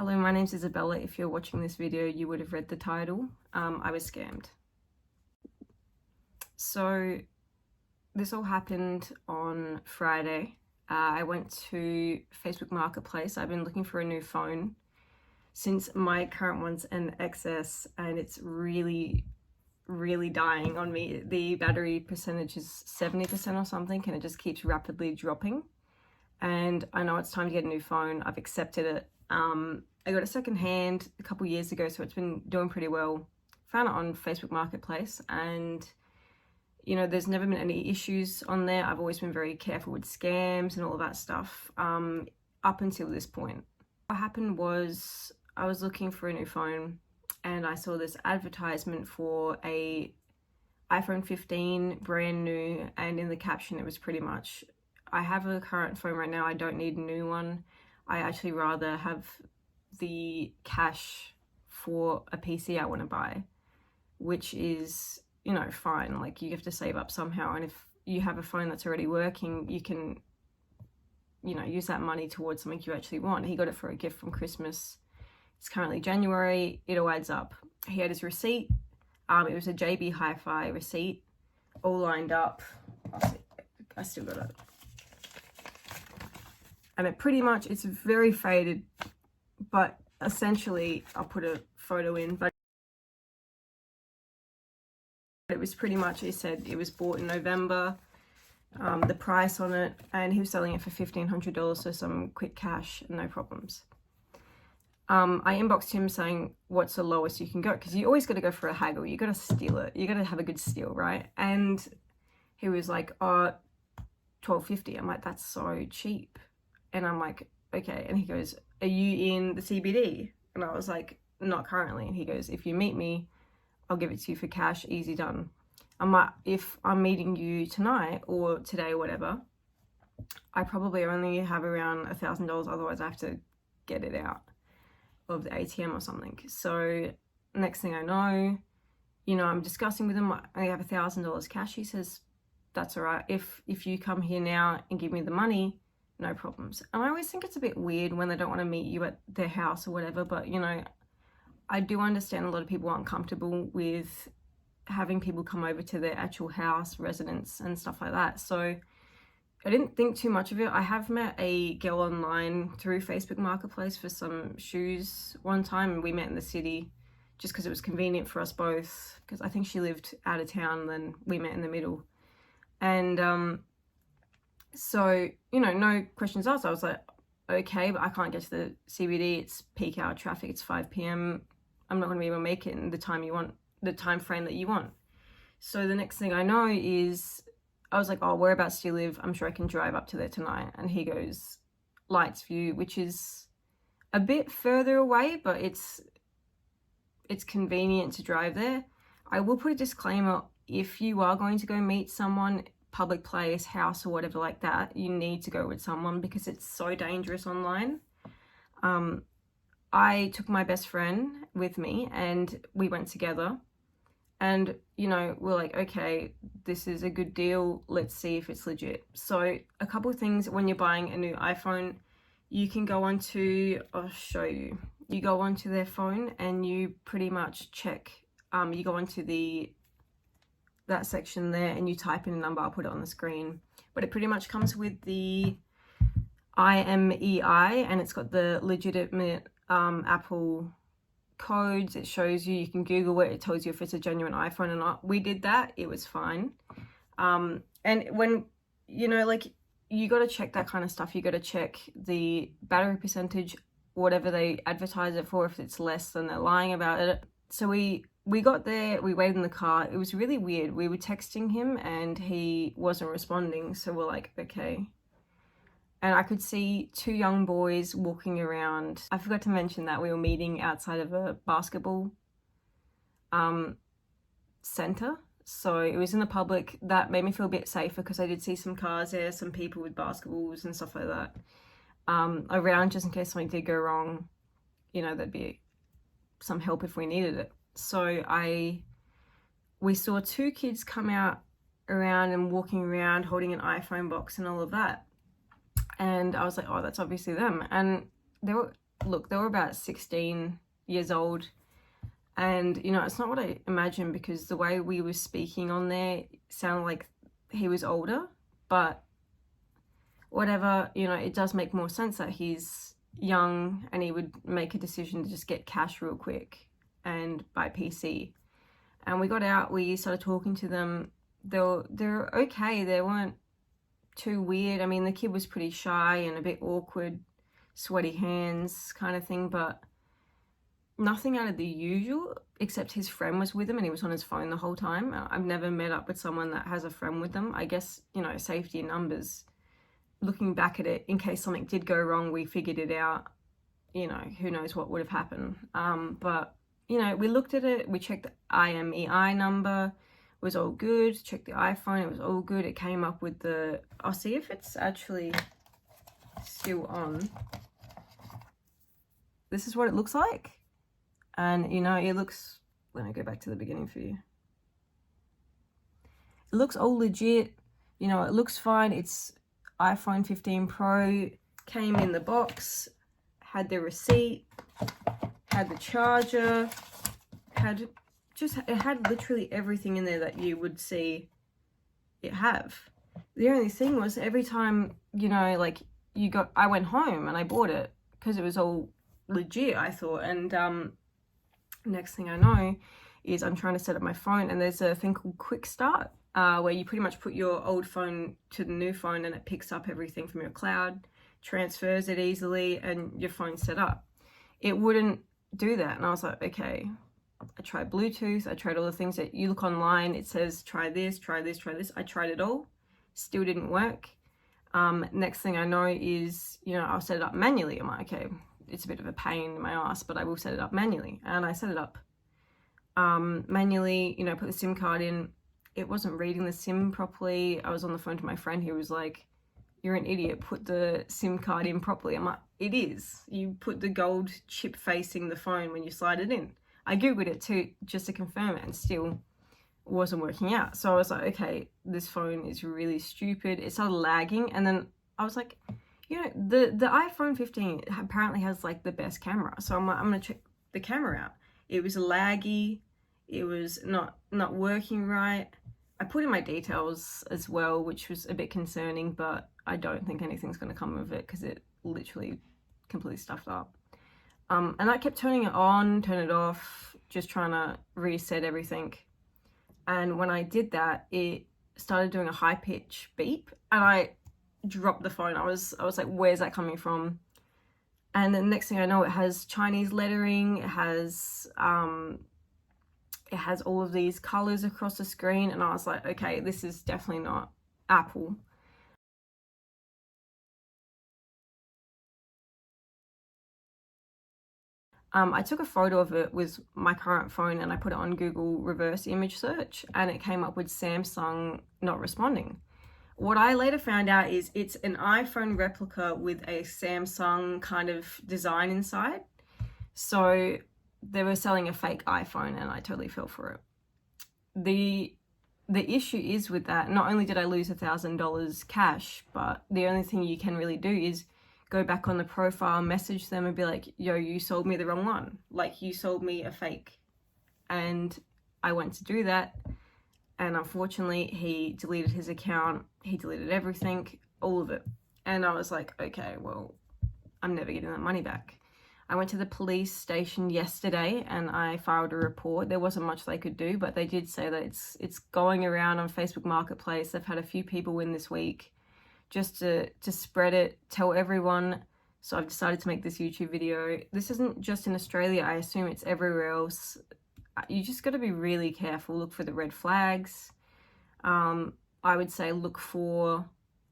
Hello, my name's Isabella. If you're watching this video, you would have read the title. I was scammed. So this all happened on Friday. I went to Facebook Marketplace. I've been looking for a new phone since my current one's an XS and it's really dying on me. The battery percentage is 70% or something and it just keeps rapidly dropping. And I know it's time to get a new phone. I've accepted it. I got it secondhand a couple years ago, so it's been doing pretty well. Found it on Facebook Marketplace, and you know, there's never been any issues on there. I've always been very careful with scams and all of that stuff up until this point. What happened was I was looking for a new phone and I saw this advertisement for a iPhone 15 brand new, and in the caption it was pretty much, I have a current phone right now, I don't need a new one. I actually rather have the cash for a PC I want to buy, which is, you know, fine. Like, you have to save up somehow, and if you have a phone that's already working, you can, you know, use that money towards something you actually want. He got it for a gift from Christmas. It's currently January. It all adds up. He had his receipt. It was a JB Hi-Fi receipt, all lined up. I still got it. And it pretty much, it's very faded, but essentially, I'll put a photo in, but it was pretty much, he said it was bought in November, the price on it, and he was selling it for $1,500, so some quick cash, no problems. I inboxed him saying, what's the lowest you can go? Because you always got to go for a haggle. You got to steal it. You got to have a good steal, right? And he was like, oh, $1,250. I'm like, that's so cheap. And I'm like, okay. And he goes, are you in the CBD? And I was like, not currently. And he goes, if you meet me, I'll give it to you for cash, easy done. I'm like, if I'm meeting you tonight or today or whatever, I probably only have around $1,000, otherwise I have to get it out of the ATM or something. So next thing I know, you know, I'm discussing with him, I have $1,000 cash. He says, that's all right. If you come here now and give me the money, no problems. And I always think it's a bit weird when they don't want to meet you at their house or whatever, but you know, I do understand a lot of people aren't comfortable with having people come over to their actual house, residence and stuff like that. So I didn't think too much of it. I have met a girl online through Facebook Marketplace for some shoes one time, and we met in the city just because it was convenient for us both, because I think she lived out of town and then we met in the middle. And so, you know, no questions asked. I was like, okay, but I can't get to the CBD. It's peak hour traffic. It's 5 p.m. I'm not going to be able to make it in the time you want, the time frame that you want. So the next thing I know is, I was like, oh, whereabouts do you live? I'm sure I can drive up to there tonight. And he goes, Lightsview, which is a bit further away, but it's convenient to drive there. I will put a disclaimer, if you are going to go meet someone, public place, house or whatever like that, you need to go with someone because it's so dangerous online. I took my best friend with me and we went together, and you know, we're like, okay, this is a good deal, let's see if it's legit. So a couple of things when you're buying a new iPhone, you can go onto, I'll show you, you go onto their phone and you pretty much check, you go onto that section there and you type in a number. I'll put it on the screen, but it pretty much comes with the IMEI and it's got the legitimate Apple codes. It shows you, you can Google it, it tells you if it's a genuine iPhone or not. We did that, it was fine. And when, you know, like, you got to check that kind of stuff. You got to check the battery percentage, whatever they advertise it for. If it's less, then they're lying about it. So we got there, we waited in the car. It was really weird. We were texting him and he wasn't responding. So we're like, okay. And I could see two young boys walking around. I forgot to mention that we were meeting outside of a basketball center. So it was in the public. That made me feel a bit safer because I did see some cars there, some people with basketballs and stuff like that around, just in case something did go wrong. You know, there'd be some help if we needed it. So we saw two kids come out around and walking around holding an iPhone box and all of that. And I was like, oh, that's obviously them. And they were look, they were about 16 years old. And, you know, it's not what I imagined, because the way we were speaking on there sounded like he was older. But whatever, you know, it does make more sense that he's young and he would make a decision to just get cash real quick and buy PC. And we got out, we started talking to them. They're okay. They weren't too weird. I mean, the kid was pretty shy and a bit awkward, sweaty hands kind of thing, but nothing out of the usual, except his friend was with him and he was on his phone the whole time. I've never met up with someone that has a friend with them. I guess, you know, safety in numbers. Looking back at it, in case something did go wrong, we figured it out. You know, who knows what would have happened. But, you know, we looked at it, we checked the IMEI number, it was all good. Checked the iPhone, it was all good. It came up with the, I'll see if it's actually still on. This is what it looks like. And, you know, it looks, let me go back to the beginning for you. It looks all legit. You know, it looks fine. It's iPhone 15 Pro, came in the box, had the receipt, had the charger, it had literally everything in there that you would see it have. The only thing was, every time, you know, like I went home and I bought it because it was all legit, I thought. And next thing I know is I'm trying to set up my phone, and there's a thing called Quick Start, where you pretty much put your old phone to the new phone and it picks up everything from your cloud, transfers it easily, and your phone's set up. It wouldn't do that. And I was like, okay. I tried Bluetooth, I tried all the things that you look online, it says try this, try this, try this. I tried it all, still didn't work. Next thing I know is, you know, I'll set it up manually. I'm like, okay, it's a bit of a pain in my ass, but I will set it up manually. And I set it up manually, you know, put the SIM card in. It wasn't reading the SIM properly. I was on the phone to my friend who was like, you're an idiot, put the SIM card in properly. I'm like, it is. You put the gold chip facing the phone when you slide it in. I googled it too, just to confirm it, and still wasn't working out. So I was like, okay, this phone is really stupid. It started lagging, and then I was like, you know, the iPhone 15 apparently has like the best camera. So I'm like, I'm gonna check the camera out. It was laggy. It was not working right. I put in my details as well, which was a bit concerning, but I don't think anything's gonna come of it because it literally completely stuffed up. And I kept turning it on, turn it off, just trying to reset everything. And when I did that, it started doing a high pitch beep, and I dropped the phone. I was like, where's that coming from? And the next thing I know, it has Chinese lettering. It has all of these colors across the screen, and I was like, okay, this is definitely not Apple. I took a photo of it with my current phone and I put it on Google reverse image search, and it came up with Samsung not responding. What I later found out is it's an iPhone replica with a Samsung kind of design inside. So they were selling a fake iPhone, and I totally fell for it. The issue is with that, not only did I lose $1,000 cash, but the only thing you can really do is go back on the profile, message them and be like, yo, you sold me the wrong one. Like, you sold me a fake. And I went to do that, and unfortunately he deleted his account. He deleted everything, all of it. And I was like, okay, well, I'm never getting that money back. I went to the police station yesterday and I filed a report. There wasn't much they could do, but they did say that it's going around on Facebook Marketplace. They've had a few people win this week, just to spread it, tell everyone. So I've decided to make this YouTube video. This isn't just in Australia, I assume it's everywhere else. You just got to be really careful. Look for the red flags. I would say look for,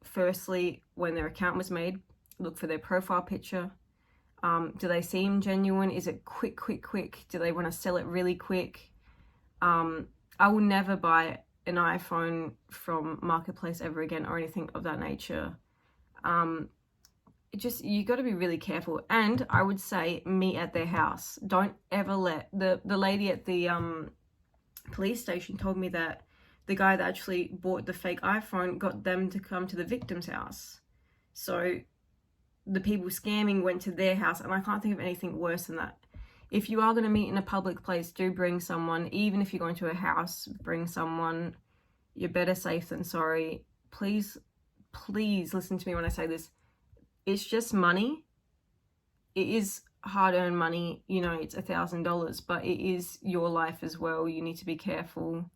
firstly, when their account was made, look for their profile picture. Do they seem genuine? Is it quick? Do they want to sell it really quick? I will never buy an iPhone from Marketplace ever again, or anything of that nature. You got to be really careful. And I would say meet at their house. Don't ever let the lady at the police station told me that the guy that actually bought the fake iPhone got them to come to the victim's house. So the people scamming went to their house, and I can't think of anything worse than that. If you are going to meet in a public place, do bring someone. Even if you're going to a house, bring someone. You're better safe than sorry. Please, please listen to me when I say this. It's just money. It is hard-earned money. You know, it's $1,000, but it is your life as well. You need to be careful.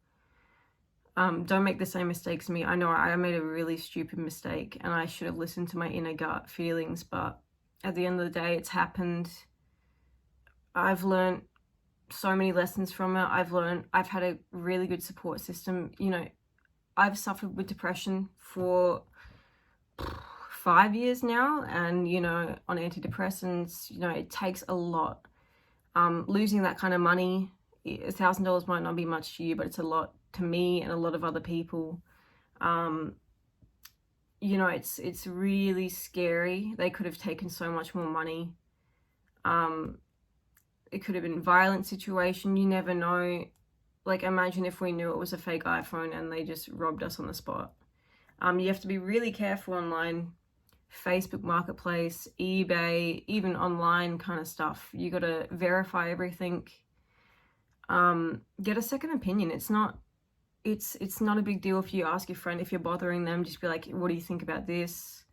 Don't make the same mistakes as me. I know I made a really stupid mistake, and I should have listened to my inner gut feelings, but at the end of the day, it's happened. I've learned so many lessons from it. I've had a really good support system. You know, I've suffered with depression for 5 years now, and, you know, on antidepressants, you know, it takes a lot. Losing that kind of money, $1,000 might not be much to you, but it's a lot to me and a lot of other people. You know, it's really scary. They could have taken so much more money. It could have been a violent situation. You never know. Like, imagine if we knew it was a fake iPhone and they just robbed us on the spot. You have to be really careful online. Facebook Marketplace, eBay, even online kind of stuff. You got to verify everything. Get a second opinion. It's not a big deal if you ask your friend, if you're bothering them, just be like, what do you think about this?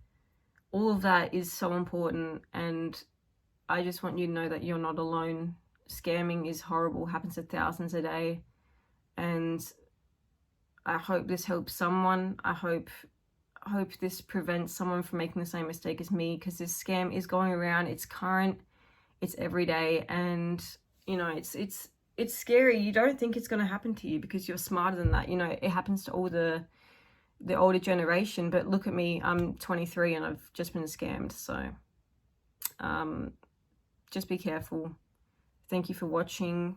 All of that is so important, and I just want you to know that you're not alone. Scamming is horrible, happens to thousands a day, and I hope this helps someone. I hope this prevents someone from making the same mistake as me, because this scam is going around. It's current, it's every day, and you know, it's scary. You don't think it's going to happen to you because you're smarter than that. You know, it happens to all the older generation, but look at me, I'm 23 and I've just been scammed. So just be careful. Thank you for watching.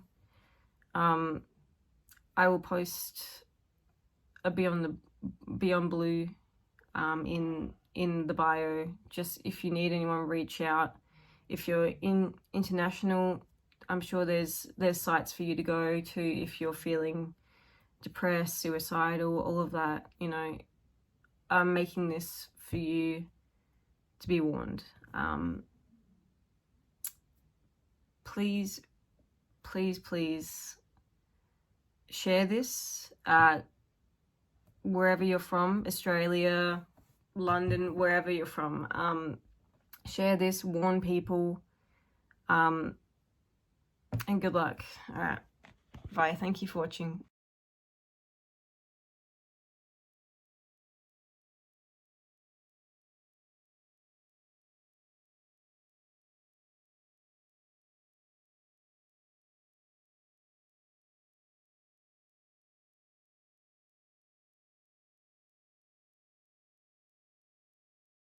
I will post a Beyond Blue in the bio. Just if you need anyone, reach out. If you're international, I'm sure there's sites for you to go to if you're feeling depressed, suicidal, all of that. You know, I'm making this for you to be warned. Please, please, please share this wherever you're from, Australia, London, wherever you're from. Share this, warn people, and good luck. All right, bye. Thank you for watching.